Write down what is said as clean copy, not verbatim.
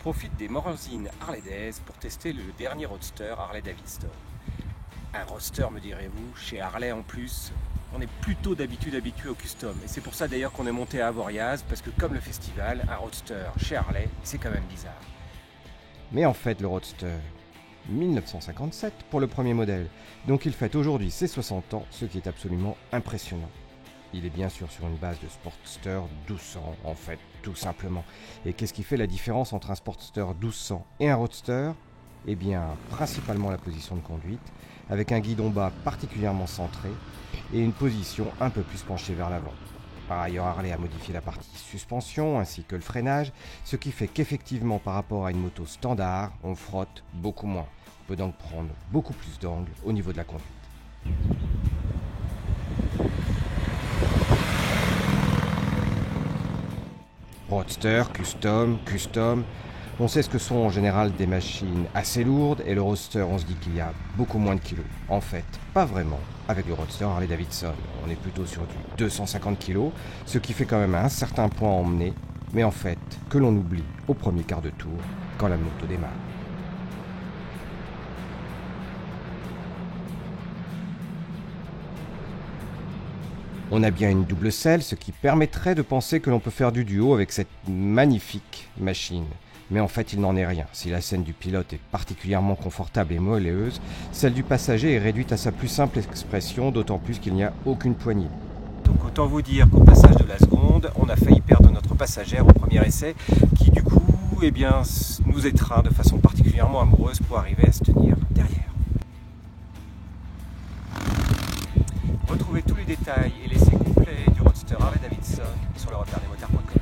profite des Morozines Harley Days pour tester le dernier roadster Harley Davidson. Un roadster, me direz-vous, chez Harley en plus, on est plutôt d'habitude habitué au custom. Et c'est pour ça d'ailleurs qu'on est monté à Avoriaz, parce que comme le festival, un roadster chez Harley, c'est quand même bizarre. Mais en fait, le roadster, 1957 pour le premier modèle, donc il fête aujourd'hui ses 60 ans, ce qui est absolument impressionnant. Il est bien sûr sur une base de Sportster 1200, en fait, tout simplement. Et qu'est-ce qui fait la différence entre un Sportster 1200 et un Roadster ? Eh bien, principalement la position de conduite, avec un guidon bas particulièrement centré et une position un peu plus penchée vers l'avant. Par ailleurs, Harley a modifié la partie suspension ainsi que le freinage, ce qui fait qu'effectivement par rapport à une moto standard, on frotte beaucoup moins. On peut donc prendre beaucoup plus d'angle au niveau de la conduite. Roadster, custom, on sait ce que sont en général des machines assez lourdes et le Roadster on se dit qu'il y a beaucoup moins de kilos. En fait, pas vraiment. Avec le Roadster Harley Davidson, on est plutôt sur du 250 kg, ce qui fait quand même un certain point à emmener, mais en fait, que l'on oublie au premier quart de tour quand la moto démarre. On a bien une double selle, ce qui permettrait de penser que l'on peut faire du duo avec cette magnifique machine. Mais en fait, il n'en est rien. Si la scène du pilote est particulièrement confortable et moelleuse, celle du passager est réduite à sa plus simple expression, d'autant plus qu'il n'y a aucune poignée. Donc autant vous dire qu'au passage de la seconde, on a failli perdre notre passagère au premier essai, qui du coup, nous étreint de façon particulièrement amoureuse pour arriver à se tenir derrière. Retrouvez tous les détails et l'essai complet du Roadster Harley Davidson sur le repère des motards.com.